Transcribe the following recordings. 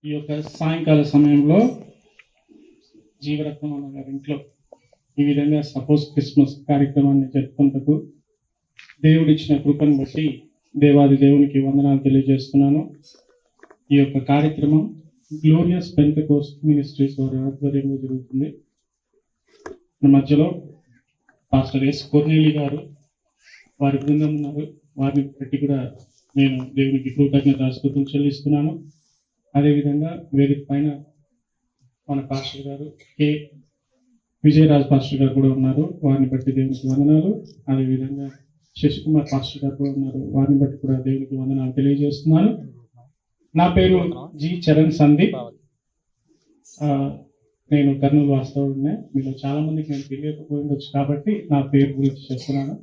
ఈ యొక్క సాయంకాల సమయంలో జీవరత్నం అన్న గారి ఇంట్లో ఈ విధంగా సపోజ్ క్రిస్మస్ కార్యక్రమాన్ని జరుపుకుంటూ దేవుడిచ్చిన కృపను బట్టి దేవాది దేవునికి వందనాలు తెలియజేస్తున్నాను. ఈ యొక్క కార్యక్రమం గ్లోరియస్ పెంటెకోస్ట్ మినిస్ట్రీస్ వారి ఆధ్వర్యంలో జరుగుతుంది. మన మధ్యలో పాస్టర్ ఎస్ కొర్నేలి గారు వారి బృందం ఉన్నారు. వారిని బట్టి కూడా నేను దేవునికి కృతజ్ఞతాస్తుతులు చెల్లిస్తున్నాను. అదేవిధంగా వేదిక పైన మన పాస్టర్ గారు కె విజయరాజ్ పాస్టర్ గారు కూడా ఉన్నారు. వారిని బట్టి దేవునికి వందనాలు. అదేవిధంగా శశికుమార్ పాస్టర్ గారు కూడా ఉన్నారు. వారిని బట్టి కూడా దేవునికి వందనాలు తెలియజేస్తున్నాను. నా పేరు జి చరణ్ సందీప్. నేను కర్నూలు వాస్తవుడినే. మీలో చాలా మందికి నేను తెలియకపోయిండొచ్చు కాబట్టి నా పేరు గురించి చెప్తున్నాను.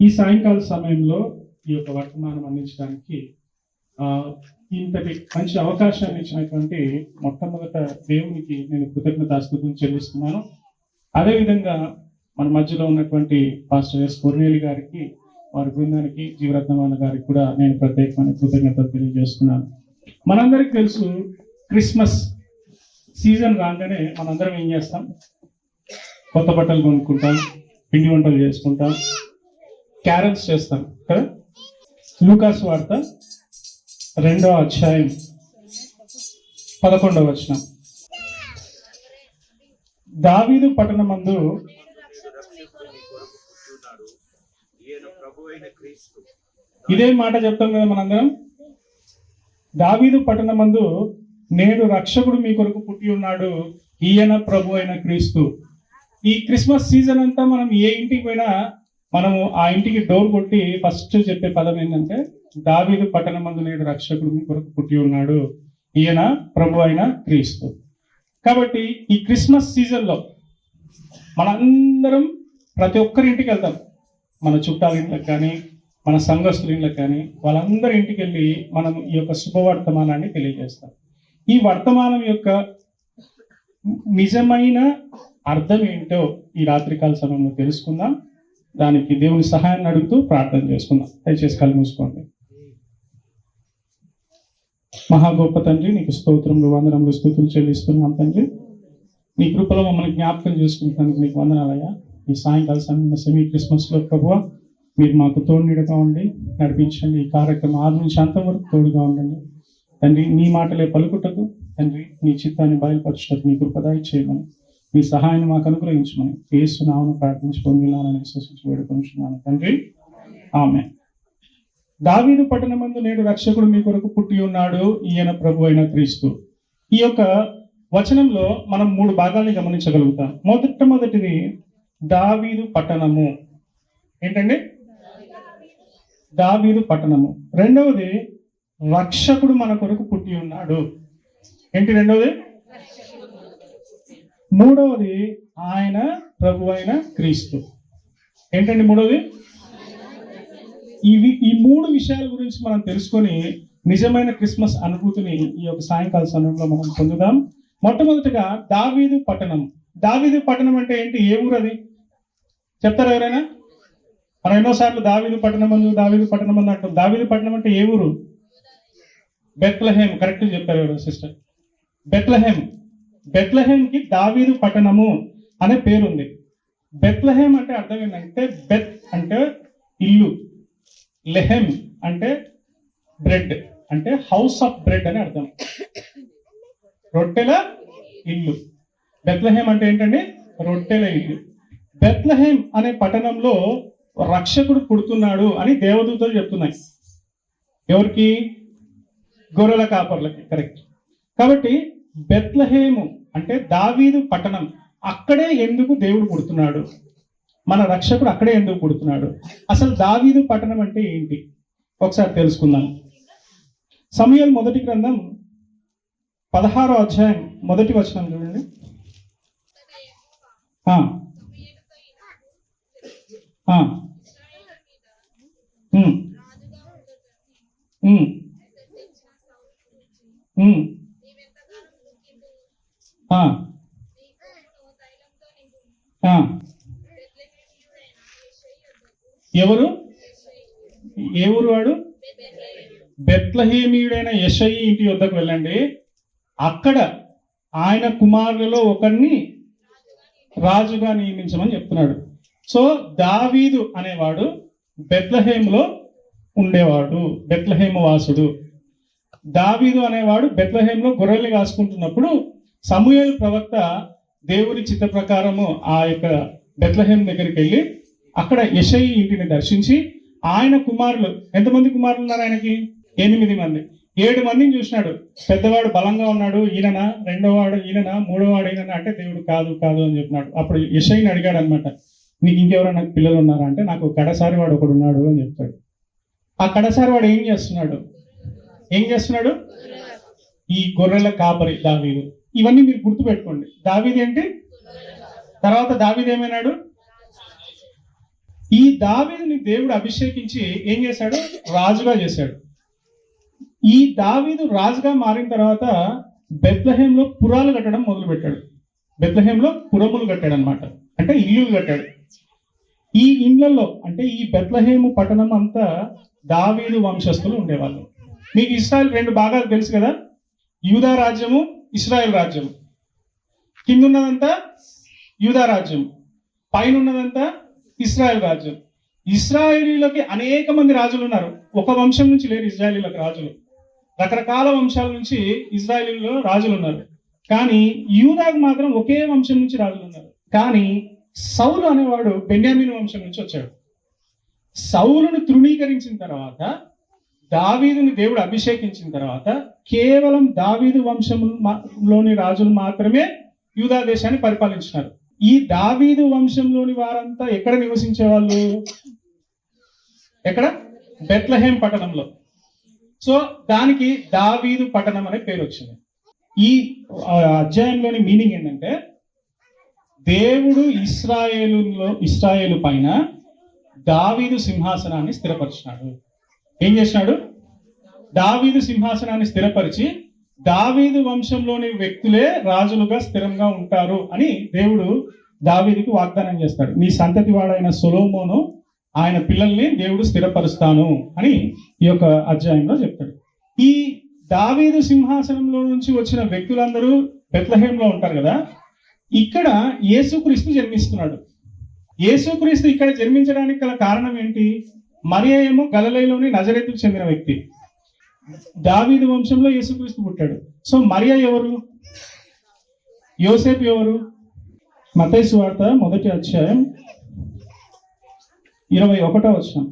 ఈ సాయంకాల సమయంలో ఈ యొక్క వర్తమానం అందించడానికి ఇంతటి మంచి అవకాశాన్ని ఇచ్చినటువంటి మొట్టమొదట దేవునికి నేను కృతజ్ఞతాస్తుతులు చెల్లిస్తున్నాను. అదేవిధంగా మన మధ్యలో ఉన్నటువంటి పాస్టర్ ఎస్ కొర్నేలి గారికి, వారి బృందానికి, జీవరత్నమాన గారికి కూడా నేను ప్రత్యేకమైన కృతజ్ఞతలు తెలియజేస్తున్నాను. మనందరికీ తెలుసు, క్రిస్మస్ సీజన్ రాగానే మనందరం ఏం చేస్తాం? కొత్త బట్టలు కొనుక్కుంటాం, పిండి వంటలు చేసుకుంటాం, క్యారల్స్ చేస్తాం కదా. లూకాసు వార్త 2వ అధ్యాయం 11వ వచనం. దావీదు పట్టణమందు ఇదే మాట చెప్తాం కదా మనందరం. దావీదు పట్టణమందు నేడు రక్షకుడు మీ కొరకు పుట్టి ఉన్నాడు, ఈయన ప్రభు అయిన క్రీస్తు. ఈ క్రిస్మస్ సీజన్ అంతా మనం ఏ ఇంటికి పోయినా మనము ఆ ఇంటికి డోర్ కొట్టి ఫస్ట్ చెప్పే పదం ఏంటంటే, దావీదు పట్టణమందు నేడు రక్షకుడు మీ కొరకు పుట్టి ఉన్నాడు, ఈయన ప్రభు అయిన క్రీస్తు. కాబట్టి ఈ క్రిస్మస్ సీజన్లో మనందరం ప్రతి ఒక్కరి ఇంటికి వెళ్తాం. మన చుట్టాల ఇంట్లోకి కానీ, మన సంఘస్థుల ఇంట్లోకి కానీ, వాళ్ళందరి ఇంటికి వెళ్ళి మనం ఈ యొక్క శుభవర్తమానాన్ని తెలియజేస్తాం. ఈ వర్తమానం యొక్క నిజమైన అర్థం ఏంటో ఈ రాత్రికాల సమయంలో తెలుసుకుందాం. దానికి దేవుని సహాయాన్ని అడుగుతూ ప్రార్థన చేసుకుందాం. దయచేసి కళ్ళు మూసుకోండి. మహా గొప్ప తండ్రి, నీకు స్తోత్రములు, వందనములు, స్తుతులు చెల్లిస్తున్నాం తండ్రి. నీ కృపలో మమ్మల్ని జ్ఞాపకం చేసుకుంటున్నందుకు నీకు వందనాలయ్యా. ఈ సాయంకాల సమయంలో సెమీ క్రిస్మస్ లో ప్రభువా మీరు మాకు తోడునీడగా ఉండి నడిపించండి. ఈ కార్యక్రమం ఆది నుంచి అంతవరకు తోడుగా ఉండండి తండ్రి. నీ మాటలే పలుకుటకు తండ్రి, నీ చిత్తాన్ని బయలుపరచుటకు నీ కృప చేయమని, మీ సహాయాన్ని మాకు అనుగ్రహించమని యేసు నామమున ప్రార్థించి పొందినాలని విశ్వసించి వేడుకొనుచున్నాను తండ్రి, ఆమేన్. దావీదు పట్టణమందు నేడు రక్షకుడు మీ కొరకు పుట్టి ఉన్నాడు, ఈయన ప్రభు అయిన క్రీస్తు. ఈ యొక్క వచనంలో మనం 3 భాగాల్ని గమనించగలుగుతాం. మొదటిది దావీదు పట్టణము. ఏంటండి? దావీదు పట్టణము. రెండవది రక్షకుడు మన కొరకు పుట్టి ఉన్నాడు. ఏంటి రెండవది? మూడవది ఆయన ప్రభు అయిన క్రీస్తు. ఏంటండి మూడవది? ఈ 3 విషయాల గురించి మనం తెలుసుకొని నిజమైన క్రిస్మస్ అనుభూతిని ఈ యొక్క సాయంకాల సమయంలో మనం పొందుదాం. మొట్టమొదటిగా దావీదు పట్టణం. దావీదు పట్టణం అంటే ఏంటి? ఏ ఊరు అది? చెప్తారా ఎవరైనా? మనం ఎన్నోసార్లు దావీదు పట్టణం అంటాం. దావీదు పట్టణం అంటే ఏ ఊరు? బెత్లెహేం. కరెక్ట్ చెప్పారు ఎవరు సిస్టర్. బెత్లెహేంకి దావీదు పట్టణము అనే పేరుంది. బెత్లెహేం అంటే అర్థం ఏంటంటే, బెత్ అంటే ఇల్లు, లెహెం అంటే బ్రెడ్, అంటే హౌస్ ఆఫ్ బ్రెడ్ అని అర్థం. రొట్టెల ఇల్లు. బెత్లెహేం అంటే ఏంటండి? రొట్టెల ఇల్లు. బెత్లెహేం అనే పట్టణంలో రక్షకుడు పుడుతున్నాడు అని దేవదూతలు చెప్తున్నాయి. ఎవరికి? గొర్రెల కాపర్లకి. కరెక్ట్. కాబట్టి బెత్లెహేము అంటే దావీదు పట్టణం. అక్కడే ఎందుకు దేవుడు పుడుతున్నాడు? మన రక్షకుడు అక్కడే ఎందుకు పుడుతున్నాడు? అసలు దావీదు పట్టణం అంటే ఏంటి ఒకసారి తెలుసుకుందాం. సమూయేలు మొదటి గ్రంథం 16వ అధ్యాయం 1వ వచనం చూడండి. ఎవరు? ఏ ఊరు వాడు? బెత్లహేమీయుడైన యెషయి ఇంటి వద్దకు వెళ్ళండి, అక్కడ ఆయన కుమారులలో ఒకరిని రాజుగా నియమించమని చెప్తున్నాడు. సో దావీదు అనేవాడు బెత్లహేములో ఉండేవాడు, బెత్లహేము వాసుడు. దావీదు అనేవాడు బెత్లహేంలో గొర్రెల్ని కాసుకుంటున్నప్పుడు సమూయేలు ప్రవక్త దేవుని చిత్త ప్రకారము ఆ యొక్క బెత్లహేం దగ్గరికి వెళ్ళి అక్కడ యెషయి ఇంటిని దర్శించి ఆయన కుమారులు, ఎంతమంది కుమారులు ఉన్నారు ఆయనకి? 8 మంది. 7 మందిని చూసినాడు. పెద్దవాడు బలంగా ఉన్నాడు, ఈయననా? రెండోవాడు ఈయననా? మూడోవాడు ఈయననా? అంటే దేవుడు కాదు కాదు అని చెప్పినాడు. అప్పుడు యెషయిని అడిగాడు అనమాట, నీకు ఇంకెవరైనా పిల్లలు ఉన్నారా అంటే, నాకు కడసారి వాడు ఒకడు ఉన్నాడు అని చెప్తాడు. ఆ కడసారి వాడు ఏం చేస్తున్నాడు? ఈ గొర్రెల కాపరి దావీదు. ఇవన్నీ మీరు గుర్తుపెట్టుకోండి. దావీదు ఏంటి? తర్వాత దావీదు ఏమైనాడు? ఈ దావీదుని దేవుడు అభిషేకించి ఏం చేశాడు? రాజుగా చేశాడు. ఈ దావీదు రాజుగా మారిన తర్వాత బెత్లహేంలో పురాలు కట్టడం మొదలు పెట్టాడు. బెత్లహేంలో పురములు కట్టాడు అనమాట, అంటే ఇల్లులు కట్టాడు. ఈ ఇండ్లలో అంటే ఈ బెత్లహేము పట్టణం అంతా దావీదు వంశస్థులు ఉండేవాళ్ళు. మీకు ఇశ్రాయేల్ 2 భాగాలు తెలుసు కదా, యూదా రాజ్యము, ఇశ్రాయేల్ రాజ్యము. కింద ఉన్నదంతా యూదా రాజ్యం, పైన ఉన్నదంతా ఇశ్రాయేల్ రాజ్యం. ఇశ్రాయేలీలకి అనేక మంది రాజులు ఉన్నారు. ఒక వంశం నుంచి లేరు ఇశ్రాయేలీలకు రాజులు, రకరకాల వంశాల నుంచి ఇశ్రాయేలీలో రాజులు ఉన్నారు. కానీ యూదాకు మాత్రం ఒకే వంశం నుంచి రాజులు ఉన్నారు. కానీ సౌలు అనేవాడు బెన్యామీను వంశం నుంచి వచ్చాడు. సౌలును తృణీకరించిన తర్వాత దావీదుని దేవుడు అభిషేకించిన తర్వాత కేవలం దావీదు వంశంలోని రాజులు మాత్రమే యూదా దేశాన్ని పరిపాలించినారు. ఈ దావీదు వంశంలోని వారంతా ఎక్కడ నివసించే వాళ్ళు? ఎక్కడ? బెత్లహేం పట్టణంలో. సో దానికి దావీదు పట్టణం అనే పేరు వచ్చింది. ఈ అధ్యాయంలోని మీనింగ్ ఏంటంటే, దేవుడు ఇశ్రాయేలు పైన దావీదు సింహాసనాన్ని స్థిరపరిచినాడు. ఏం చేసినాడు? దావీదు సింహాసనాన్ని స్థిరపరిచి దావీదు వంశంలోని వ్యక్తులే రాజులుగా స్థిరంగా ఉంటారు అని దేవుడు దావీదుకి వాగ్దానం చేస్తాడు. నీ సంతతి వాడైన సొలొమోను ఆయన పిల్లల్ని దేవుడు స్థిరపరుస్తాను అని ఈ యొక్క అధ్యాయంలో చెప్తాడు. ఈ దావీదు సింహాసనంలో నుంచి వచ్చిన వ్యక్తులందరూ బెత్లహేంలో ఉంటారు కదా. ఇక్కడ యేసుక్రీస్తు జన్మిస్తున్నాడు. యేసుక్రీస్తు ఇక్కడ జన్మించడానికి గల కారణం ఏంటి? మరియ ఏమో గలిలయలోని నజరేతుకు చెందిన వ్యక్తి, దావీదు వంశంలో యేసుక్రీస్తు పుట్టాడు. సో మరియ ఎవరు? యోసేపు ఎవరు? మత్తయి సువార్త 1వ అధ్యాయం 21వ వచనం.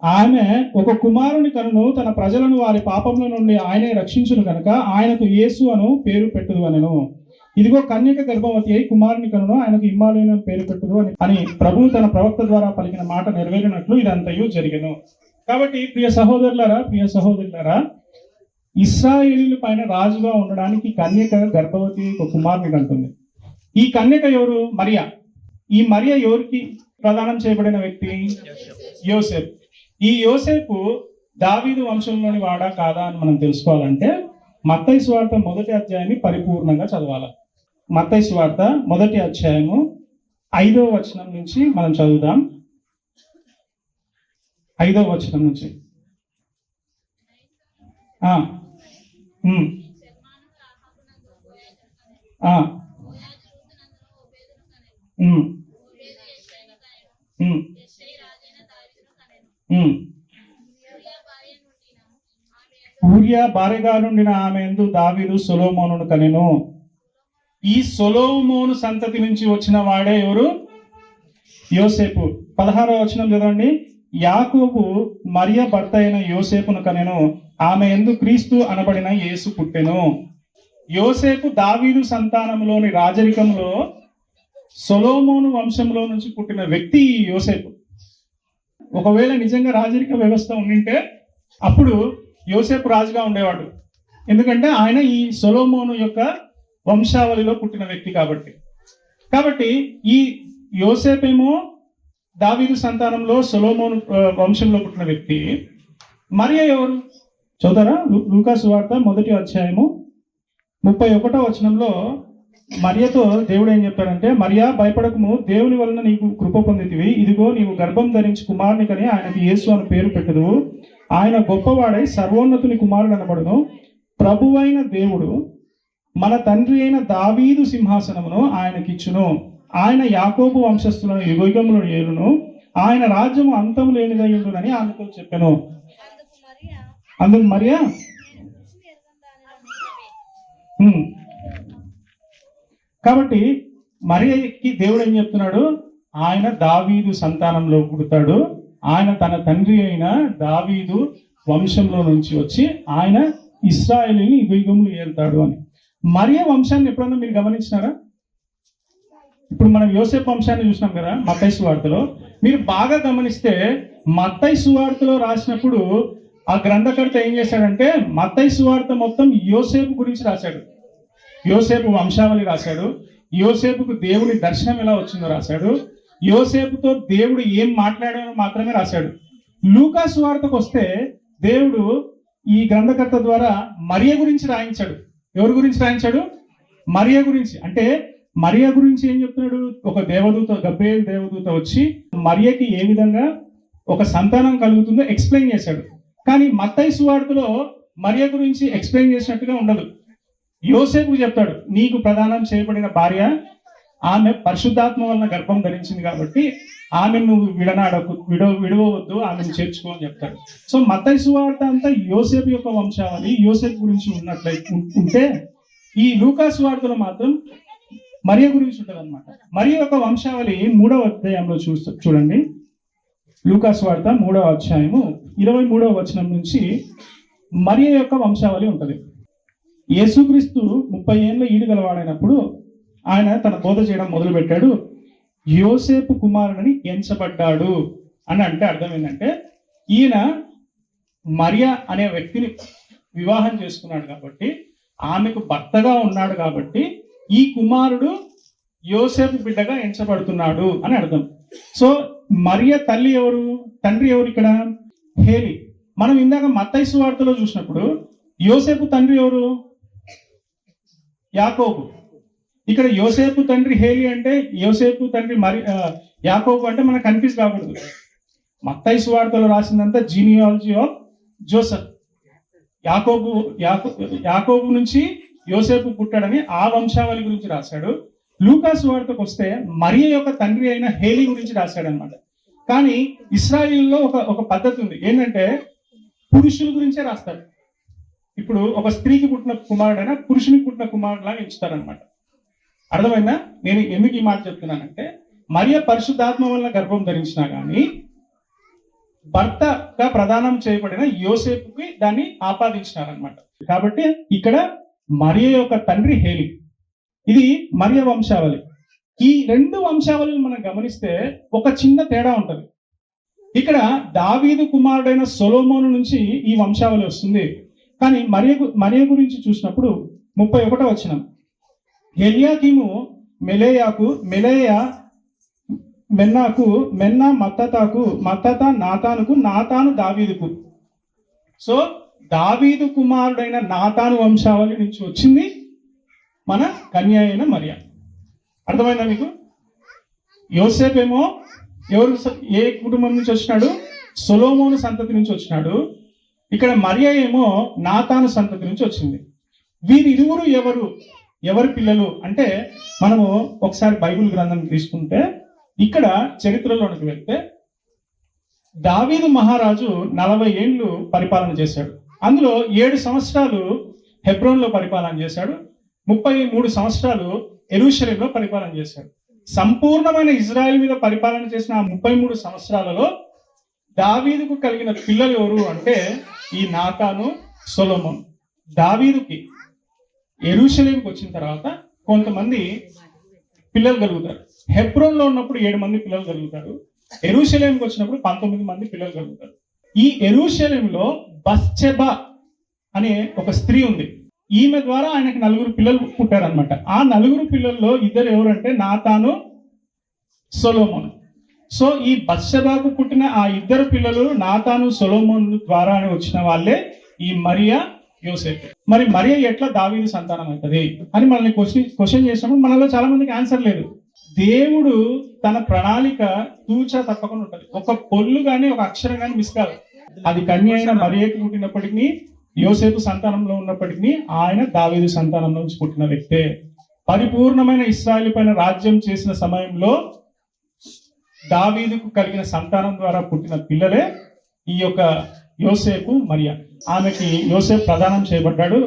ఆమె ఒక కుమారుని కనును, తన ప్రజలను వారి పాపముల నుండి ఆయనే రక్షించును కనుక ఆయనకు యేసు అను పేరు పెట్టుదు అనెను. ఇదిగో కన్యక గర్భవతి అయి కుమారుని కనును, ఆయనకు ఇమ్మానుయేలు అని పేరు పెట్టుదు అని ప్రభువు తన ప్రవక్త ద్వారా పలికిన మాట నెరవేరినట్లు ఇదంతయు జరిగెను. కాబట్టి ప్రియ సహోదరులారా, ఇశ్రాయేలీల పైన రాజుగా ఉండడానికి కన్యక గర్భవతి ఒక కుమారుని కంటుంది. ఈ కన్యక ఎవరు? మరియా. ఈ మరియా ఎవరికి ప్రదానం చేయబడిన వ్యక్తి? యోసేపు. ఈ యోసేపు దావీదు వంశంలోని వాడా కాదా అని మనం తెలుసుకోవాలంటే మత్తయి సువార్త 1వ అధ్యాయాన్ని పరిపూర్ణంగా చదవాలి. మత్తయి సువార్త 1వ అధ్యాయము 5వ వచనం నుంచి మనం చదువుదాం. 5వ వచనం నుంచి. ఊరియా భార్యగా నుండిన ఆమె యందు దావీదు సొలొమోనును కనెను. ఈ సొలొమోను సంతతి నుంచి వచ్చిన వాడే ఎవరు? యోసేపు. 16వ వచనం చదవండి. యాకోబు మరియ భర్త అయిన యోసేపును కనెను, ఆమె యందు క్రీస్తు అనబడిన యేసు పుట్టెను. యోసేపు దావీదు సంతానంలోని రాజరికంలో సొలొమోను వంశంలో నుంచి పుట్టిన వ్యక్తి యోసేపు. ఒకవేళ నిజంగా రాజరిక వ్యవస్థ ఉండింటే అప్పుడు యోసేపు రాజుగా ఉండేవాడు. ఎందుకంటే ఆయన ఈ సొలొమోను యొక్క వంశావళిలో పుట్టిన వ్యక్తి కాబట్టి ఈ యోసేపేమో దావీదు సంతానంలో సొలొమోను వంశంలో పుట్టిన వ్యక్తి. మరియ ఎవరు చదువుతారా? లూకా సువార్త 1వ అధ్యాయము 31వ వచనంలో మరియతో దేవుడు ఏం చెప్పాడంటే, మరియా భయపడకము, దేవుని వలన నీకు కృప పొందితివి, ఇదిగో నీవు గర్భం ధరించి కుమారుని కని ఆయనకి యేసు అని పేరు పెట్టుదువు. ఆయన గొప్పవాడై సర్వోన్నతుని కుమారుడు అనబడును. ప్రభువైన దేవుడు మన తండ్రి అయిన దావీదు సింహాసనమును ఆయనకిచ్చును. ఆయన యాకోబు వంశస్థులను యుగయుగములను ఏలును. ఆయన రాజ్యము అంతము లేనిదై ఉండునని ఆమెతో చెప్పెను. అందుకు మరియా కాబట్టి మరియకి దేవుడు ఏం చెప్తున్నాడు, ఆయన దావీదు సంతానంలో పుడతాడు, ఆయన తన తండ్రి అయిన దావీదు వంశంలో నుంచి వచ్చి ఆయన ఇశ్రాయేలుని యుగయుగములు ఏలుతాడు అని. మరియ వంశాన్ని ఎప్పుడన్నా మీరు గమనించినారా? ఇప్పుడు మనం యోసేపు వంశాన్ని చూసినాం కదా మత్తయి సువార్తలో. మీరు బాగా గమనిస్తే మత్తయి సువార్తలో రాసినప్పుడు ఆ గ్రంథకర్త ఏం చేశాడంటే, మత్తయి సువార్త మొత్తం యోసేపు గురించి రాశాడు. యోసేపు వంశావళి రాశాడు. యోసేపుకు దేవుని దర్శనం ఎలా వచ్చిందో రాశాడు. యోసేపుతో దేవుడు ఏం మాట్లాడాడో మాత్రమే రాశాడు. లూకా సువార్తకు వస్తే దేవుడు ఈ గ్రంథకర్త ద్వారా మరియ గురించి రాయించాడు. ఎవరి గురించి రాయించాడు? మరియ గురించి. అంటే మరియ గురించి ఏం చెప్తున్నాడు? ఒక దేవదూత, గబ్రియేలు దేవదూత వచ్చి మరియకి ఏ విధంగా ఒక సంతానం కలుగుతుందో ఎక్స్ప్లెయిన్ చేశాడు. కానీ మత్తయి సువార్తలో మరియ గురించి ఎక్స్ప్లెయిన్ చేసినట్టుగా ఉండదు. యోసేపుకు చెప్తాడు, నీకు ప్రదానం చేయబడిన భార్య, ఆమె పరిశుద్ధాత్మ వలన గర్భం ధరించింది కాబట్టి ఆమెను నువ్వు విడవద్దు, ఆమెను చేర్చుకో అని చెప్తాడు. సో మత్తయి సువార్త అంతా యోసేపు యొక్క వంశావళి, యోసేపు గురించి ఉన్నట్లయితే ఉంటే, ఈ లూకా సువార్తలో మాత్రం మరియ గురించి ఉంటుంది అనమాట. మరియ యొక్క వంశావళి 3వ అధ్యాయంలో చూడండి. లూకా సువార్త 3వ అధ్యాయము 23వ వచనం నుంచి మరియ యొక్క వంశావళి ఉంటుంది. యేసుక్రీస్తు 30 ఏళ్ళ ఈడు గలవాడైనప్పుడు ఆయన తన బోధ చేయడం మొదలు పెట్టాడు. యోసేపు కుమారుని ఎంచబడ్డాడు అని అంటే అర్థం ఏంటంటే, ఈయన మరియ అనే వ్యక్తిని వివాహం చేసుకున్నాడు కాబట్టి, ఆమెకు భర్తగా ఉన్నాడు కాబట్టి ఈ కుమారుడు యోసేపు బిడ్డగా ఎంచబడుతున్నాడు అని అర్థం. సో మరియ తల్లి ఎవరు, తండ్రి ఎవరు? ఇక్కడ హేలి. మనం ఇందాక మత్తయి సువార్తలో చూసినప్పుడు యోసేపు తండ్రి ఎవరు? యాకోబు. ఇక్కడ యోసేపు తండ్రి హేలి అంటే యోసేపు తండ్రి యాకోబు అంటే మనకు కన్ఫ్యూజ్ కాకూడదు. మత్తయి సువార్తలో రాసిందంతా జీనియాలజీ ఆఫ్ జోసెఫ్. యాకోబు నుంచి యోసేపు పుట్టాడని ఆ వంశావళి గురించి రాశాడు. లూకా సువార్తకు వస్తే మరియ యొక్క తండ్రి అయిన హేలి గురించి రాశాడు అనమాట. కానీ ఇశ్రాయేలులో ఒక పద్ధతి ఉంది, ఏంటంటే పురుషుల గురించే రాస్తాడు. ఇప్పుడు ఒక స్త్రీకి పుట్టిన కుమారుడైనా పురుషునికి పుట్టిన కుమారుడులాగా ఎంచుతారనమాట. అర్థమైందా? నేను ఎందుకు ఈ మాట చెప్తున్నానంటే, మరియ పరిశుద్ధాత్మ వలన గర్భం ధరించినా కానీ భర్తగా ప్రదానం చేయబడిన యోసేపుకి దాన్ని ఆపాదించినారనమాట. కాబట్టి ఇక్కడ మరియ యొక్క తండ్రి హేలి. ఇది మరియ వంశావళి. ఈ 2 వంశావళిని మనం గమనిస్తే ఒక చిన్న తేడా ఉంటది. ఇక్కడ దావీదు కుమారుడైన సొలొమోను నుంచి ఈ వంశావళి వస్తుంది. కానీ మరియ గురించి చూసినప్పుడు 31వ వచనం, ఎల్యాకీము మెలేయాకు, మెలేయా మెన్నాకు, మెన్నా మత్తతాకు, మత్తత నాతానుకు, నాతాను దావీదుకు. సో దావీదు కుమారుడైన నాతాను వంశావళి నుంచి వచ్చింది మన కన్య అయిన మరియ. అర్థమైందా మీకు? యోసేపు ఏమో ఏ కుటుంబం నుంచి వచ్చినాడు? సొలొమోను సంతతి నుంచి వచ్చినాడు. ఇక్కడ మరియ ఏమో నాతాను సంతతి నుంచి వచ్చింది. వీరిరువురు ఎవరి పిల్లలు అంటే, మనము ఒకసారి బైబిల్ గ్రంథం తీసుకుంటే ఇక్కడ చరిత్రలోనికి వెళ్తే దావీదు మహారాజు 40 ఏళ్ళు పరిపాలన చేశాడు. అందులో 7 సంవత్సరాలు హెబ్రోన్లో పరిపాలన చేశాడు. 33 సంవత్సరాలు యెరూషలేములో పరిపాలన చేశాడు. సంపూర్ణమైన ఇజ్రాయెల్ మీద పరిపాలన చేసిన ఆ 33 సంవత్సరాలలో దావీదుకు కలిగిన పిల్లలు ఎవరు అంటే ఈ నాతాను, సొలొమోను. దావీదుకి యెరూషలేముకి వచ్చిన తర్వాత కొంతమంది పిల్లలు కలుగుతారు. హెబ్రోన్లో ఉన్నప్పుడు 7 మంది పిల్లలు కలుగుతారు. యెరూషలేముకి వచ్చినప్పుడు 19 మంది పిల్లలు కలుగుతారు. ఈ యెరూషలేములో బత్షెబా అనే ఒక స్త్రీ ఉంది. ఈమె ద్వారా ఆయనకు 4 పిల్లలు పుట్టారనమాట. ఆ 4 పిల్లల్లో 2 ఎవరంటే నాతాను, సొలొమోను. సో ఈ బత్షెబాకు పుట్టిన ఆ 2 పిల్లలు నాతాను, సొలొమోను ద్వారా వచ్చిన వాళ్ళే ఈ మరియా యోసేపు. మరి మరియ ఎట్లా దావీదు సంతానం అవుతుంది అని మనల్ని క్వశ్చన్ చేసినప్పుడు మనలో చాలా మందికి ఆన్సర్ లేదు. దేవుడు తన ప్రణాళిక తూచా తప్పకుండా ఉంటుంది. ఒక పొల్లు గాని ఒక అక్షరం గాని మిస్ కాదు. అది కన్య అయిన మరియకి పుట్టినప్పటికీ, యోసేపు సంతానంలో ఉన్నప్పటికీ ఆయన దావీదు సంతానంలో నుంచి పుట్టిన వ్యక్తే. పరిపూర్ణమైన ఇశ్రాయేలు పైన రాజ్యం చేసిన సమయంలో దావీదుకు కలిగిన సంతానం ద్వారా పుట్టిన పిల్లలే ఈ యొక్క యోసేపు మరియ. ఆమెకి యోసేపు ప్రదానం చేయబడ్డాడు.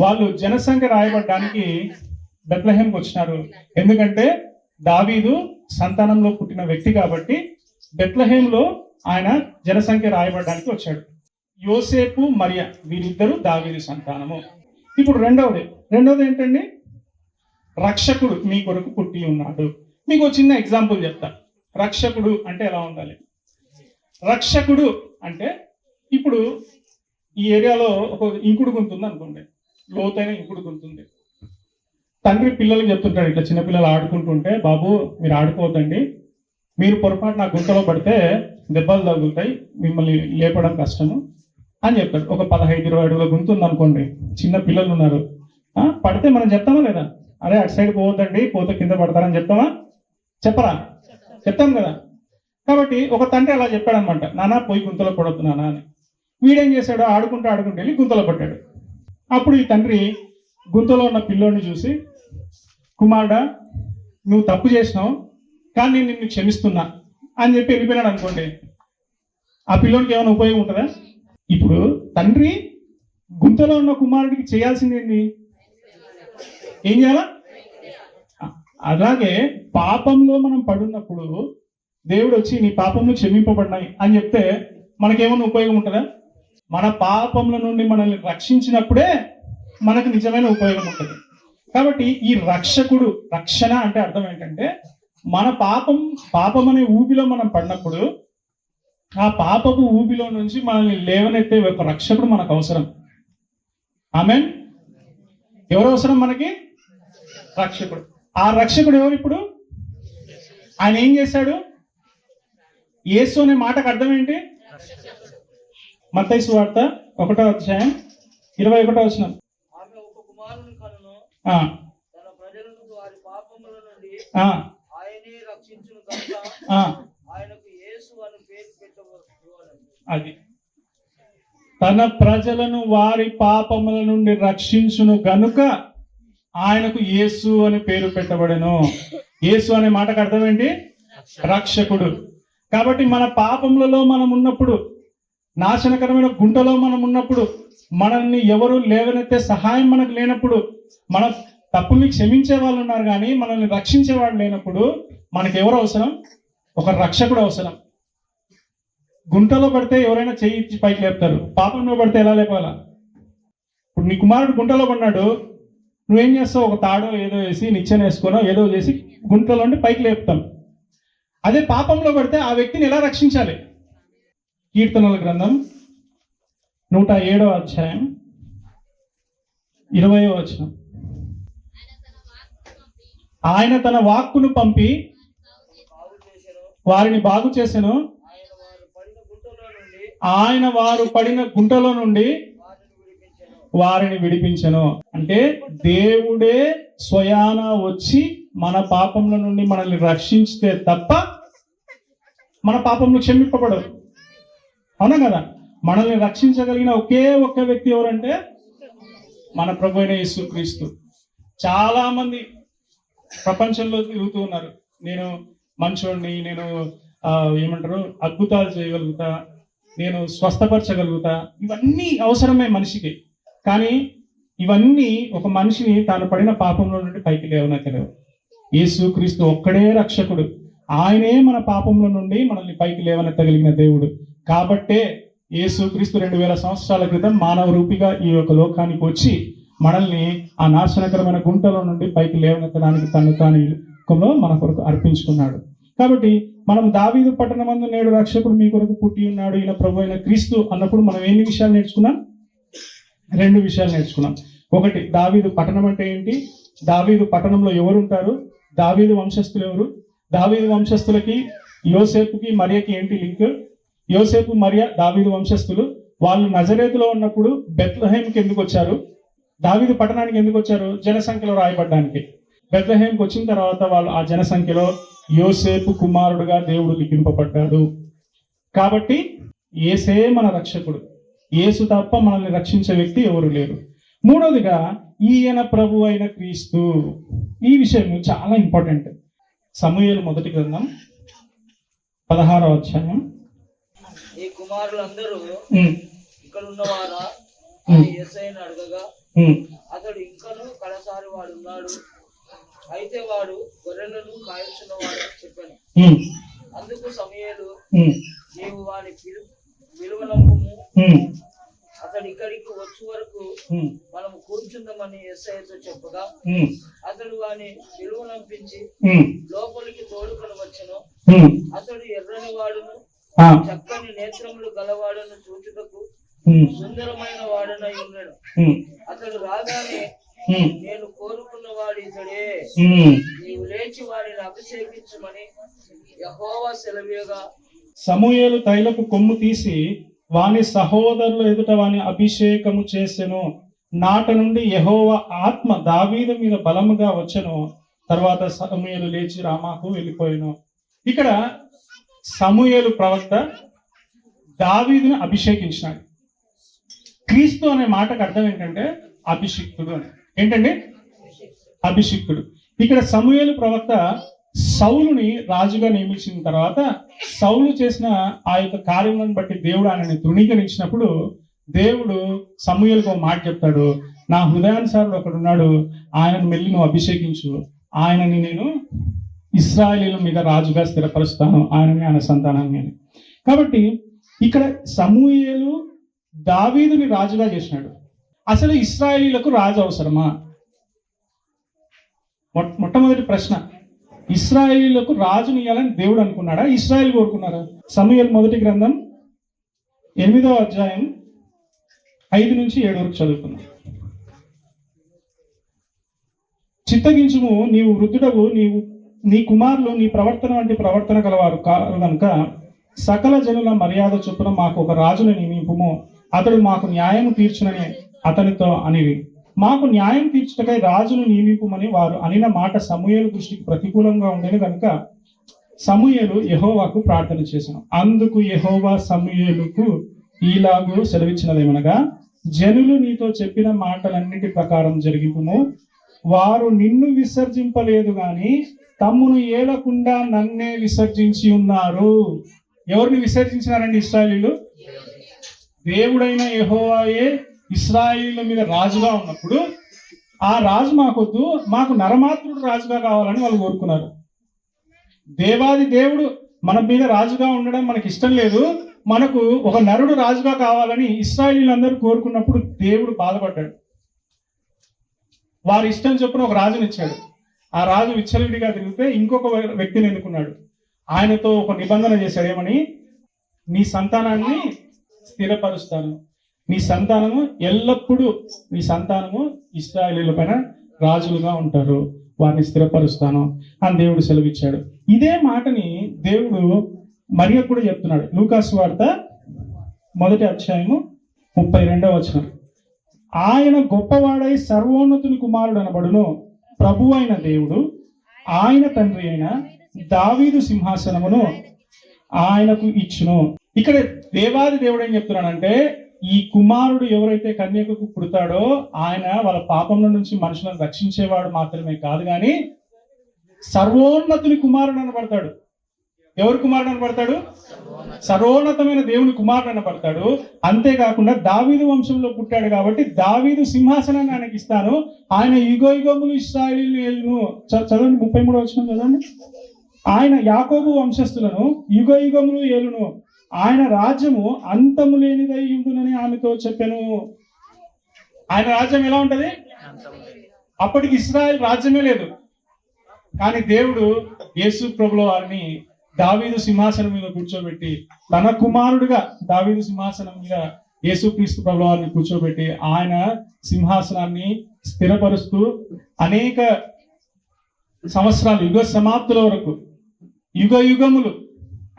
వాళ్ళు జనసంఖ్య రాయబడ్డానికి బెత్లెహేంకి వచ్చినారు. ఎందుకంటే దావీదు సంతానంలో పుట్టిన వ్యక్తి కాబట్టి బెత్లెహేంలో ఆయన జనసంఖ్య రాయబడ్డానికి వచ్చాడు. యోసేపు మరియ వీరిద్దరూ దావీదు సంతానము. ఇప్పుడు రెండవది ఏంటండి? రక్షకుడు మీ కొరకు పుట్టి ఉన్నాడు. మీకు చిన్న ఎగ్జాంపుల్ చెప్తా. రక్షకుడు అంటే ఎలా ఉండాలి? రక్షకుడు అంటే ఇప్పుడు ఈ ఏరియాలో ఒక ఇంకుడు గుంతుంది అనుకోండి, లోతైన ఇంకుడు గుంతుంది. తండ్రి పిల్లలకు చెప్తుంటాడు, ఇట్లా చిన్నపిల్లలు ఆడుకుంటుంటే, బాబు మీరు ఆడుకోవద్దండి, మీరు పొరపాటు నా గుంటలో పడితే దెబ్బలు తగులుతాయి, మిమ్మల్ని లేపడం కష్టము అని చెప్తాడు. ఒక 15-20 అడుగుల గుంతుంది అనుకోండి, చిన్న పిల్లలు ఉన్నారు, పడితే మనం చెప్తామా లేదా? అరే అటు సైడ్ పోవద్దండి, పోతే కింద పడతారని చెప్తామా? చెప్పరా? చెప్తాం కదా. కాబట్టి ఒక తండ్రి అలా చెప్పాడు అనమాట, నాన్న పోయి గుంతలో పడొద్దు నాన్న అని. వీడేం చేశాడు? ఆడుకుంటూ వెళ్ళి గుంతలో పడ్డాడు. అప్పుడు ఈ తండ్రి గుంతలో ఉన్న పిల్లోడిని చూసి, కుమారుడా నువ్వు తప్పు చేసినావు కానీ నేను నిన్ను క్షమిస్తున్నా అని చెప్పి వెళ్ళిపోయినాడు అనుకోండి. ఆ పిల్లోడికి ఏమైనా ఉపయోగం ఉంటుందా? ఇప్పుడు తండ్రి గుంతలో ఉన్న కుమారుడికి చేయాల్సింది ఏంటి? ఏం చేయాలా? అలాగే పాపంలో మనం పడున్నప్పుడు దేవుడు వచ్చి నీ పాపంలో క్షమింపబడినాయి అని చెప్తే మనకేమైనా ఉపయోగం ఉంటుందా? మన పాపంల నుండి మనల్ని రక్షించినప్పుడే మనకు నిజమైన ఉపయోగం ఉంటుంది. కాబట్టి ఈ రక్షకుడు, రక్షణ అంటే అర్థం ఏంటంటే మన పాపం అనే ఊబిలో మనం పడినప్పుడు ఆ పాపపు ఊబిలో నుంచి మనల్ని లేవనెత్తే ఒక రక్షకుడు మనకు అవసరం. ఆమేన్. ఎవరు అవసరం మనకి? రక్షకుడు. ఆ రక్షకుడు ఎవరు? ఇప్పుడు ఆయన ఏం చేశాడు? యేసు అనే మాటకు అర్థం ఏంటి? మత్తయి సువార్త 1వ అధ్యాయం 21వ వచనం. అది తన ప్రజలను వారి పాపముల నుండి రక్షించును గనుక ఆయనకు యేసు అని పేరు పెట్టబడెను. యేసు అనే మాటకు అర్థం ఏంటి? రక్షకుడు. కాబట్టి మన పాపములలో మనం ఉన్నప్పుడు, నాశనకరమైన గుంటలో మనం ఉన్నప్పుడు, మనల్ని ఎవరు లేవనెత్తే సహాయం మనకు లేనప్పుడు, మన తప్పుల్ని క్షమించే వాళ్ళు ఉన్నారు కానీ మనల్ని రక్షించే వాళ్ళు లేనప్పుడు మనకు ఎవరు అవసరం? ఒక రక్షకుడు అవసరం. గుంటలో పడితే ఎవరైనా చేయి పైకి లేపుతారు, పాపంలో పడితే ఎలా లేపాలా? ఇప్పుడు నీ కుమారుడు గుంటలో పడినాడు, నువ్వేం చేస్తావు? ఒక తాడో ఏదో వేసి నిచ్చెన వేసుకోనో ఏదో చేసి గుంటలో నుండి పైకి లేపుతాం. అదే పాపంలో పడితే ఆ వ్యక్తిని ఎలా రక్షించాలి? కీర్తనల గ్రంథం 107వ అధ్యాయం 20వ వచనం. ఆయన తన వాక్కును పంపి వారిని బాగు చేసెను, ఆయన వారు పడిన గుంటలో నుండి వారిని విడిపించెను. అంటే దేవుడే స్వయాన వచ్చి మన పాపంలో నుండి మనల్ని రక్షించితే తప్ప మన పాపంలో క్షమింపబడవు. అవునా కదా? మనల్ని రక్షించగలిగిన ఒకే ఒక్క వ్యక్తి ఎవరంటే మన ప్రభు అయిన యేసుక్రీస్తు. చాలా మంది ప్రపంచంలో తిరుగుతూ ఉన్నారు, నేను మంచోడిని, నేను ఏమంటారు అద్భుతాలు చేయగలుగుతా, నేను స్వస్థపరచగలుగుతా. ఇవన్నీ అవసరమే మనిషికి. కానీ ఇవన్నీ ఒక మనిషిని తాను పడిన పాపంలో నుండి పైకి లేవనెత్తలేవు. యేసుక్రీస్తు ఒక్కడే రక్షకుడు. ఆయనే మన పాపంలో నుండి మనల్ని పైకి లేవనెత్తగలిగిన దేవుడు. కాబట్టే యేసుక్రీస్తు 2000 సంవత్సరాల క్రితం మానవ రూపిగా ఈ యొక్క లోకానికి వచ్చి మనల్ని ఆ నాశనకరమైన గుంటలో నుండి పైకి లేవనెత్తడానికి తాను మన కొరకు అర్పించుకున్నాడు. కాబట్టి మనం దావీదు పట్టణమందు నేడు రక్షకుడు మీ కొరకు పుట్టి ఉన్నాడు, ఈయన ప్రభు అయిన క్రీస్తు అన్నప్పుడు మనం ఎన్ని విషయాలు నేర్చుకున్నాం? 2 విషయాలు నేర్చుకున్నాం. ఒకటి, దావీదు పట్టణం అంటే ఏంటి, దావీదు పట్టణంలో ఎవరు ఉంటారు, దావీదు వంశస్థులు ఎవరు, దావీదు వంశస్థులకి యోసేపుకి మరియకి ఏంటి లింక్, యోసేపు మరియ దావీదు వంశస్థులు, వాళ్ళు నజరేతులో ఉన్నప్పుడు బెత్లెహేంకి ఎందుకు వచ్చారు? దావీదు పట్టణానికి ఎందుకు వచ్చారు? జనసంఖ్యలో రాయబడ్డానికి. బెత్లెహేంకి వచ్చిన తర్వాత వాళ్ళు ఆ జనసంఖ్యలో యోసేపు కుమారుడుగా దేవుడు లిఖింపబడ్డాడు. కాబట్టి యేసే మన రక్షకుడు. యేసు తప్ప మనల్ని రక్షించే వ్యక్తి ఎవరు లేరు. మూడవదిగా ఈయన ప్రభు అయిన క్రీస్తు. ఈ విషయం చాలా ఇంపార్టెంట్. సమూయేలు మొదటి గ్రంథం 16వ అధ్యాయం. ఈ కుమారులందరూ ఇక్కడ ఉన్నవారా యేసయ్యను అడగగా అతడు ఇంకను కడసారి వాడు ఉన్నాడు, అయితే వాడు గొర్రెలను కాయచున్నవాడు చెప్పాను. అందుకు సమూయేలు, నీవు వాని విలువనంపుము, అతడు ఇక్కడికి వచ్చే వరకు మనము కూర్చుందామని యేసయ్యతో చెప్పగా అతడు వాని విలువనంపించి లోపలికి తోడుకొని వచ్చెను. అతడు ఎర్రని వాడును చక్కని నేత్రములు గలవాడను చూచుటకు సుందరమైన వాడనై ఉన్నాడు. అతడు రాగానే, నేను కోరుకున్న వాడు ఇతడే, నీవు లేచి వాడిని అభిషేకించమని యెహోవా సెలవీయగా సమూయేలు తైలపు కొమ్ము తీసి వాని సహోదరుల ఎదుట వాని అభిషేకము చేసెను. నాట నుండి యెహోవా ఆత్మ దావీదు మీద బలముగా వచ్చెను. తర్వాత సమూయేలు లేచి రామాకు వెళ్ళిపోయాను. ఇక్కడ సమూయేలు ప్రవక్త దావీదును అభిషేకించినాడు. క్రీస్తు అనే మాటకు అర్థం ఏంటంటే అభిషిక్తుడు అని. ఏంటండి? అభిషిక్తుడు. ఇక్కడ సమూయేలు ప్రవక్త సౌలుని రాజుగా నియమించిన తర్వాత సౌలు చేసిన ఆ యొక్క కార్యములను బట్టి దేవుడు ఆయనని తృణీకరించినప్పుడు దేవుడు సమూయేలుకు ఒక మాట చెప్తాడు, నా హృదయానుసారుడు ఒకడు ఉన్నాడు, ఆయనను మెల్లి నువ్వు అభిషేకించు, ఆయనని నేను ఇశ్రాయేలీయుల మీద రాజుగా స్థిరపరుస్తాను, ఆయన సంతానాన్ని అని. కాబట్టి ఇక్కడ సమూయేలు దావీదుని రాజుగా చేసినాడు. అసలు ఇశ్రాయేలీయులకు రాజు అవసరమా? మొట్టమొదటి ప్రశ్న, ఇశ్రాయేలీయులకు రాజుని ఇవ్వాలని దేవుడు అనుకున్నాడా? ఇశ్రాయేల్ కోరుకున్నారా? సమూయేలు మొదటి గ్రంథం 8వ అధ్యాయం 5 నుంచి 7 వరకు చదువుకున్నాం. చిత్తగించుము, నీవు వృద్ధుడవు, నీ కుమారులు నీ ప్రవర్తన వంటి ప్రవర్తన గలవారు కారు కనుక సకల జనుల మర్యాద చొప్పున మాకు ఒక రాజుని నియమింపుము, అతడు మాకు న్యాయం తీర్చునని అతనితో అనివి. మాకు న్యాయం తీర్చుటకై రాజును నియమింపుమని వారు అనిన మాట సమూయేలు దృష్టికి ప్రతికూలంగా ఉండేది కనుక సమూయేలు యెహోవాకు ప్రార్థన చేశాను. అందుకు యెహోవా సమూయేలుకు ఈలాగు సెలవిచ్చినదేమనగా, జనులు నీతో చెప్పిన మాటలన్నిటి ప్రకారం జరిగింపుము. వారు నిన్ను విసర్జింపలేదు గాని తమ్మును ఏలకుండా నన్నే విసర్జించి ఉన్నారు. ఎవరిని విసర్జించినారండి? ఇశ్రాయేలీయులు. దేవుడైన యెహోవాయే ఇశ్రాయేలీయుల మీద రాజుగా ఉన్నప్పుడు ఆ రాజు మాకొద్దు, మాకు నరమాత్రుడు రాజుగా కావాలని వాళ్ళు కోరుకున్నారు. దేవాది దేవుడు మన మీద రాజుగా ఉండడం మనకి ఇష్టం లేదు, మనకు ఒక నరుడు రాజుగా కావాలని ఇశ్రాయేలీయులందరూ కోరుకున్నప్పుడు దేవుడు బాధపడ్డాడు. వారి ఇష్టం చొప్పున ఒక రాజుని ఇచ్చాడు. ఆ రాజు విచ్చలవిడిగా తిరిగితే ఇంకొక వ్యక్తిని ఎన్నుకున్నాడు. ఆయనతో ఒక నిబంధన చేశాడు. ఏమని? నీ సంతానాన్ని స్థిరపరుస్తాను, నీ సంతానము ఎల్లప్పుడూ నీ సంతానము ఇశ్రాయేలీయుల పైన రాజులుగా ఉంటారు, వారిని స్థిరపరుస్తాను అని దేవుడు సెలవిచ్చాడు. ఇదే మాటని దేవుడు మరియకు కూడా చెప్తున్నాడు. లూకాసు వార్త 1వ అధ్యాయము 32వ వచనం. ఆయన గొప్పవాడై సర్వోన్నతుని కుమారుడు అనబడును, ప్రభు అయిన దేవుడు ఆయన తండ్రి అయిన దావీదు సింహాసనమును ఆయనకు ఇచ్చును. ఇక్కడ దేవాది దేవుడు ఏం చెప్తున్నాడంటే, ఈ కుమారుడు ఎవరైతే కన్యకకు పుడతాడో ఆయన వాళ్ళ పాపంలో నుంచి మనుషులను రక్షించేవాడు మాత్రమే కాదు కానీ సర్వోన్నతుని కుమారుడు అనబడతాడు. ఎవరి కుమారుడు అనబడతాడు? సర్వోన్నతమైన దేవుని కుమారుడు అనబడతాడు. అంతేకాకుండా దావీదు వంశంలో పుట్టాడు కాబట్టి దావీదు సింహాసనాన్ని ఆయనకి ఇస్తాను, ఆయన యుగయుగములు ఇశ్రాయేలీయులను ఏలును. చదవండి 33వ వచనం చదవండి. ఆయన యాకోబు వంశస్థులను యుగయుగములు ఏలును, ఆయన రాజ్యము అంతము లేనిదై ఉండునని ఆమెతో చెప్పాను. ఆయన రాజ్యం ఎలా ఉంటది? అప్పటికి ఇశ్రాయేల్ రాజ్యమే లేదు. కానీ దేవుడు యేసు ప్రభుల వారిని దావీదు సింహాసనం మీద కూర్చోబెట్టి తన కుమారుడుగా దావీదు సింహాసనం మీద యేసుక్రీస్తు ప్రభుల వారిని కూర్చోబెట్టి ఆయన సింహాసనాన్ని స్థిరపరుస్తూ అనేక సంవత్సరాలు, యుగ సమాప్తుల వరకు, యుగ యుగములు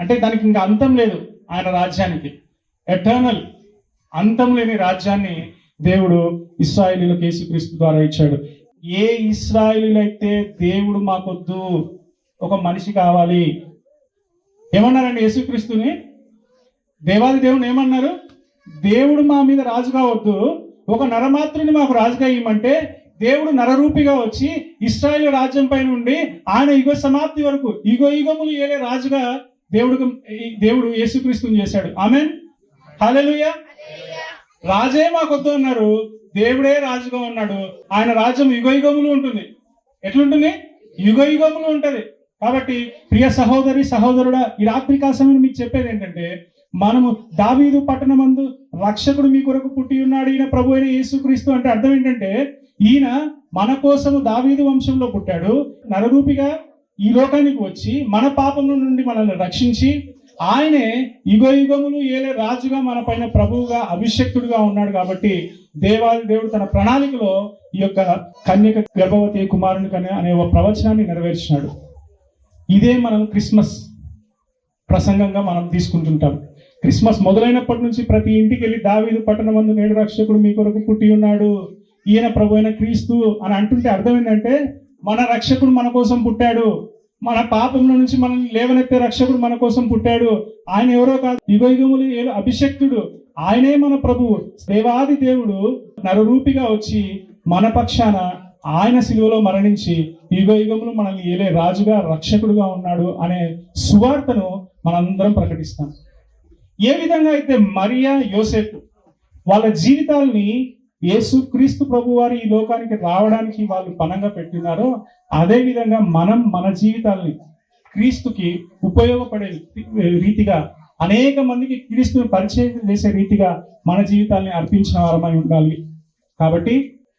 అంటే దానికి ఇంకా అంతం లేదు ఆయన రాజ్యానికి. ఎటర్నల్ అంతం లేని రాజ్యాన్ని దేవుడు ఇశ్రాయేలీయులకు యేసుక్రీస్తు ద్వారా ఇచ్చాడు. ఏ ఇశ్రాయేలీయులైతే దేవుడు మాకొద్దు, ఒక మనిషి కావాలి ఏమన్నారండి యేసుక్రీస్తుని? దేవాది దేవుని ఏమన్నారు? దేవుడు మా మీద రాజు కావద్దు, ఒక నరమాత్రుని మాకు రాజుగా ఇవ్వమంటే దేవుడు నరరూపిగా వచ్చి ఇశ్రాయేలు రాజ్యం పై నుండి ఆయన యుగ సమాప్తి వరకు యుగములు ఏలే రాజుగా దేవుడు యేసుక్రీస్తుని చేశాడు. ఆమేన్, హల్లెలూయా. రాజే మాకొద్దు అన్నారు, దేవుడే రాజుగా ఉన్నాడు. ఆయన రాజ్యం యుగములు ఉంటుంది. ఎట్లుంటుంది? యుగములు ఉంటది. కాబట్టి ప్రియ సహోదరి సహోదరుడా, ఈ రాత్రికాల సమయంలో మీకు చెప్పేది ఏంటంటే, మనము దావీదు పట్టణమందు రక్షకుడు మీ కొరకు పుట్టి ఉన్నాడు, ఈయన ప్రభు అయిన యేసుక్రీస్తు అంటే అర్థం ఏంటంటే, ఈయన మన కోసము దావీదు వంశంలో పుట్టాడు, నరరూపిగా ఈ లోకానికి వచ్చి మన పాపముల నుండి మనల్ని రక్షించి ఆయనే యుగములు ఏలే రాజుగా మన పైన ప్రభువుగా అభిషక్తుడుగా ఉన్నాడు. కాబట్టి దేవాది దేవుడు తన ప్రణాళికలో ఈ యొక్క కన్యక గర్భవతి కుమారుని అనే ఒక ప్రవచనాన్ని నెరవేర్చినాడు. ఇదే మనం క్రిస్మస్ ప్రసంగంగా మనం తీసుకుంటుంటాం. క్రిస్మస్ మొదలైనప్పటి నుంచి ప్రతి ఇంటికి వెళ్ళి దావీదు పట్టణమందు నేడు రక్షకుడు మీ కొరకు పుట్టి ఉన్నాడు, ఈయన ప్రభు అయిన క్రీస్తు అని అంటుంటే అర్థం ఏంటంటే, మన రక్షకుడు మన కోసం పుట్టాడు, మన పాపంలో నుంచి మనల్ని లేవనెత్తే రక్షకుడు మన కోసం పుట్టాడు. ఆయన ఎవరో కాదు, యుగములు అభిషక్తుడు, ఆయనే మన ప్రభువు. దేవాది దేవుడు నరరూపిగా వచ్చి మన పక్షాన ఆయన శిలువలో మరణించి యుగములు మనల్ని ఏలే రాజుగా రక్షకుడుగా ఉన్నాడు అనే సువార్తను మనందరం ప్రకటిస్తాం. ఏ విధంగా అయితే మరియా యోసేపు వాళ్ళ జీవితాల్ని యేసుక్రీస్తు ప్రభు వారి ఈ లోకానికి రావడానికి వాళ్ళు పనంగా పెట్టినారో, అదే విధంగా మనం మన జీవితాల్ని క్రీస్తుకి ఉపయోగపడే రీతిగా, అనేక మందికి క్రీస్తుని పరిచయం చేసే రీతిగా మన జీవితాల్ని అర్పించిన వారమై ఉండాలి. కాబట్టి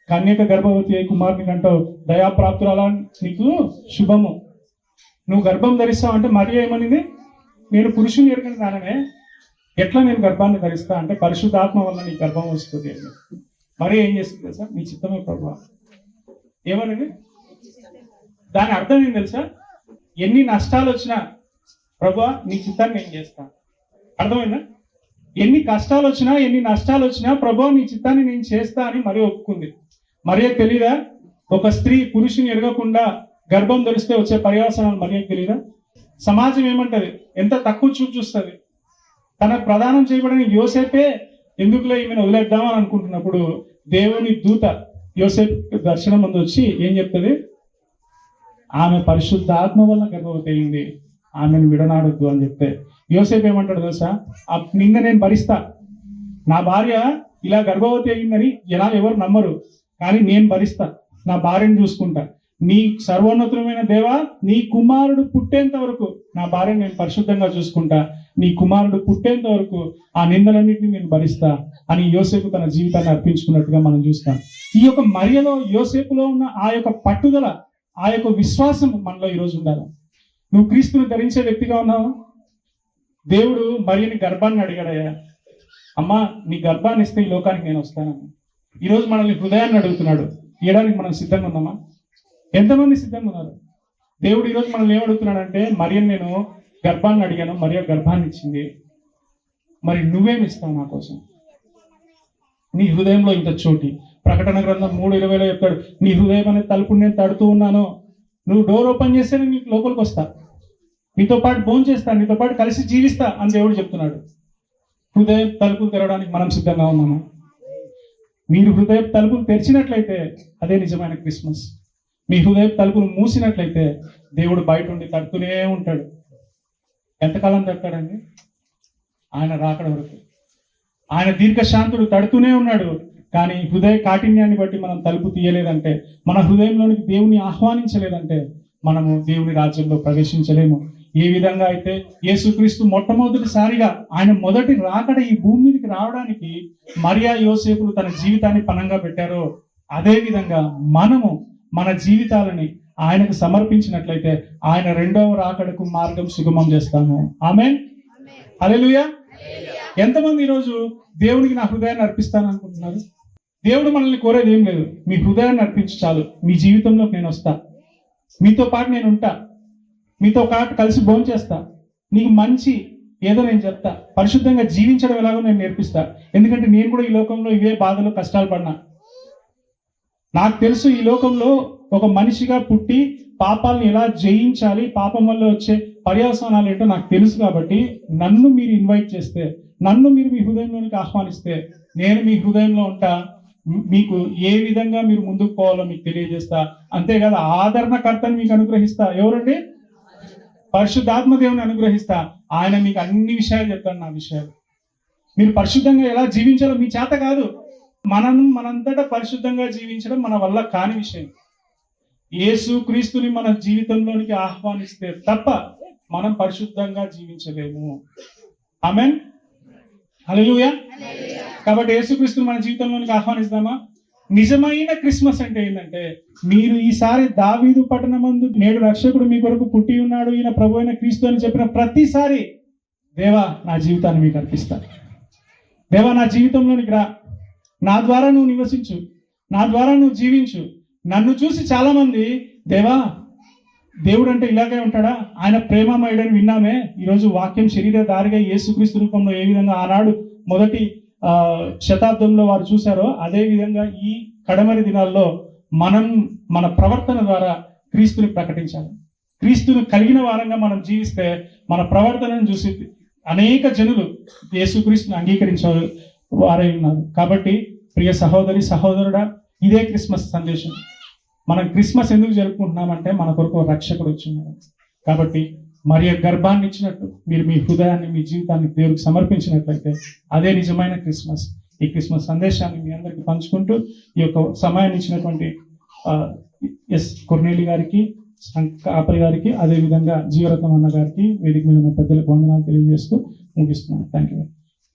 కన్యక గర్భవతి కుమారుని కంటూ దయాప్రాప్తురాలా నీకు శుభము, నువ్వు గర్భం ధరిస్తావు అంటే మరియ ఏమనింది? నేను పురుషుని ఎరగని దానమే, ఎట్లా నేను గర్భాన్ని ధరిస్తా అంటే పరిశుద్ధాత్మ వల్ల నీ గర్భం వస్తుంది. మరి ఏం చేస్తుంది తెలుసా? నీ చిత్తమే ప్రభు ఏమనింది? దాని అర్థం ఏం తెలుసా? ఎన్ని నష్టాలు వచ్చినా ప్రభు నీ చిత్తాన్ని నేను చేస్తా. అర్థమైందా? ఎన్ని కష్టాలు వచ్చినా ఎన్ని నష్టాలు వచ్చినా ప్రభు నీ చిత్తాన్ని నేను చేస్తా అని మరి ఒప్పుకుంది. మరియ తెలీదా? ఒక స్త్రీ పురుషుని ఎరగకుండా గర్భం ధరిస్తే వచ్చే పర్యవసానాలు మరియకు తెలీదా? సమాజం ఏమంటది? ఎంత తక్కువ చూస్తుంది. తన ప్రదానం చేయబడిన యోసేపే ఎందుకులే ఈమెను వదిలేద్దామని అనుకుంటున్నప్పుడు దేవుని దూత యోసేపు దర్శనం ముందు వచ్చి ఏం చెప్తుంది? ఆమె పరిశుద్ధాత్మ వల్ల గర్భవతి అయింది, ఆమెను విడనాడొద్దు అని చెప్తే యోసేపు ఏమంటాడు తెలుసా? నిన్న నేను భరిస్తా, నా భార్య ఇలా గర్భవతి అయిందని జనాలు ఎవరు నమ్మరు, కానీ నేను భరిస్తా, నా భార్యను చూసుకుంటా. నీ సర్వోన్నతమైన దేవా, నీ కుమారుడు పుట్టేంత వరకు నా భార్యను నేను పరిశుద్ధంగా చూసుకుంటా, నీ కుమారుడు పుట్టేంత వరకు ఆ నిందలన్నింటినీ నేను భరిస్తా అని యోసేపు తన జీవితాన్ని అర్పించుకున్నట్టుగా మనం చూస్తాం. ఈ యొక్క మరియలో యోసేపులో ఉన్న ఆ యొక్క పట్టుదల, ఆ యొక్క విశ్వాసం మనలో ఈరోజు ఉండాలి. నువ్వు క్రీస్తుని ధరించే వ్యక్తిగా ఉన్నావా? దేవుడు మరియని గర్భాన్ని అడిగాడయ్యా, అమ్మా నీ గర్భాన్ని ఇస్తే ఈ లోకానికి నేను వస్తానని. ఈరోజు మనల్ని హృదయాన్ని అడుగుతున్నాడు, ఇవ్వడానికి మనం సిద్ధంగా ఉన్నామా? ఎంతమంది సిద్ధంగా ఉన్నారు? దేవుడు ఈరోజు మనల్ని ఏమడుగుతున్నాడంటే, మరియని నేను గర్భాన్ని అడిగాను, మరియ గర్భాన్ని ఇచ్చింది, మరి నువ్వేమి ఇస్తావు నా కోసం? నీ హృదయంలో ఇంత చోటి. ప్రకటన గ్రంథం 3:20 చెప్తాడు, నీ హృదయం అనే తలుపుని నేను తడుతూ ఉన్నాను, నువ్వు డోర్ ఓపెన్ చేస్తే నేను నీకు లోపలికి వస్తా, నీతో పాటు భోజనం చేస్తాను, నీతో పాటు కలిసి జీవిస్తా అని దేవుడు చెప్తున్నాడు. హృదయం తలుపులు తెరవడానికి మనం సిద్ధంగా ఉన్నాము. మీరు హృదయ తలుపులు తెరిచినట్లయితే అదే నిజమైన క్రిస్మస్. మీ హృదయ తలుపులు మూసినట్లయితే దేవుడు బయట ఉండి తడుతూనే ఉంటాడు. ఎంతకాలం తడతాడండి? ఆయన రాకడ వరకు. ఆయన దీర్ఘశాంతుడు తడుతూనే ఉన్నాడు. కానీ హృదయ కాఠిన్యాన్ని బట్టి మనం తలుపు తీయలేదంటే, మన హృదయంలోనికి దేవుని ఆహ్వానించలేదంటే మనము దేవుని రాజ్యంలో ప్రవేశించలేము. ఏ విధంగా అయితే యేసుక్రీస్తు మొట్టమొదటిసారిగా ఆయన మొదటి రాకడ ఈ భూమి మీదకి రావడానికి మరియా యోసేపులు తన జీవితాన్ని పణంగా పెట్టారో, అదే విధంగా మనము మన జీవితాలని ఆయనకు సమర్పించినట్లయితే ఆయన రెండవ రాకడకు మార్గం సుగమం చేస్తాము. ఆమేన్, హల్లెలూయా. ఎంతమంది ఈరోజు దేవునికి నా హృదయాన్ని అర్పిస్తాను అనుకుంటున్నారు? దేవుడు మనల్ని కోరేది ఏం లేదు, మీ హృదయాన్ని అర్పించి చాలు. మీ జీవితంలోకి నేను వస్తా, మీతో పాటు నేను ఉంటా, మీతో పాటు కలిసి భోజనం చేస్తా, నీకు మంచి ఏదో నేను చెప్తా. పరిశుద్ధంగా జీవించడం ఎలాగో నేను నేర్పిస్తా. ఎందుకంటే నేను కూడా ఈ లోకంలో ఇవే బాధలు కష్టాలు పడినా. నాకు తెలుసు ఈ లోకంలో ఒక మనిషిగా పుట్టి పాపాలను ఎలా జయించాలి, పాపం వల్ల వచ్చే పర్యవసానాలు ఏంటో నాకు తెలుసు. కాబట్టి నన్ను మీరు ఇన్వైట్ చేస్తే, నన్ను మీరు మీ హృదయంలోనికి ఆహ్వానిస్తే, నేను మీ హృదయంలో ఉంటా. మీకు ఏ విధంగా మీరు ముందుకు పోవాలో మీకు తెలియజేస్తా. అంతేకాదు ఆదరణకర్తని మీకు అనుగ్రహిస్తా. ఎవరండి? పరిశుద్ధాత్మ దేవుని అనుగ్రహిస్తా. ఆయన మీకు అన్ని విషయాలు చెప్తాను. నా విషయాలు మీరు పరిశుద్ధంగా ఎలా జీవించాలో మీ చేత కాదు. మనంతటా పరిశుద్ధంగా జీవించడం మన వల్ల కాని విషయం. యేసు క్రీస్తుని మన జీవితంలోనికి ఆహ్వానిస్తే తప్ప మనం పరిశుద్ధంగా జీవించలేము. ఆమేన్, హల్లెలూయా. కాబట్టి యేసుక్రీస్తుని మన జీవితంలోనికి ఆహ్వానిస్తామా? నిజమైన క్రిస్మస్ అంటే ఏంటంటే, మీరు ఈసారి దావీదు పట్టణమందు నేడు రక్షకుడు మీ కొరకు పుట్టి ఉన్నాడు, ఈయన ప్రభు అయిన క్రీస్తు అని చెప్పిన ప్రతిసారి, దేవా నా జీవితాన్ని మీకు అర్పిస్తా, దేవా నా జీవితంలోనికి రా, నా ద్వారా నువ్వు నివసించు, నా ద్వారా నువ్వు జీవించు. నన్ను చూసి చాలా మంది దేవా దేవుడు అంటే ఇలాగే ఉంటాడా, ఆయన ప్రేమమయుడని విన్నామే. ఈరోజు వాక్యం శరీరధారిగా యేసుక్రీస్తు రూపంలో ఏ విధంగా ఆనాడు మొదటి శతాబ్దంలో వారు చూశారో, అదే విధంగా ఈ కడమరి దినాల్లో మనం మన ప్రవర్తన ద్వారా క్రీస్తుని ప్రకటించాలి. క్రీస్తుని కలిగిన వారంగా మనం జీవిస్తే మన ప్రవర్తనను చూసి అనేక జనులు యేసుక్రీస్తుని అంగీకరించే వారై ఉన్నారు. కాబట్టి ప్రియ సహోదరి సహోదరుడా, ఇదే క్రిస్మస్ సందేశం. మనం క్రిస్మస్ ఎందుకు జరుపుకుంటున్నామంటే మన కొరకు రక్షకుడు వచ్చినాడు. కాబట్టి మరి గర్భాన్ని ఇచ్చినట్టు మీరు మీ హృదయాన్ని, మీ జీవితాన్ని దేవుడికి సమర్పించినట్లయితే అదే నిజమైన క్రిస్మస్. ఈ క్రిస్మస్ సందేశాన్ని మీ అందరికీ పంచుకుంటూ ఈ యొక్క సమయాన్ని ఇచ్చినటువంటి ఎస్ కొర్నేలి గారికి, కాపరి గారికి, అదేవిధంగా జీవరత్నం అన్న గారికి, వేదిక మీద ఉన్న పెద్దలకు వందనాలు తెలియజేస్తూ ముగిస్తున్నాను. Thank you.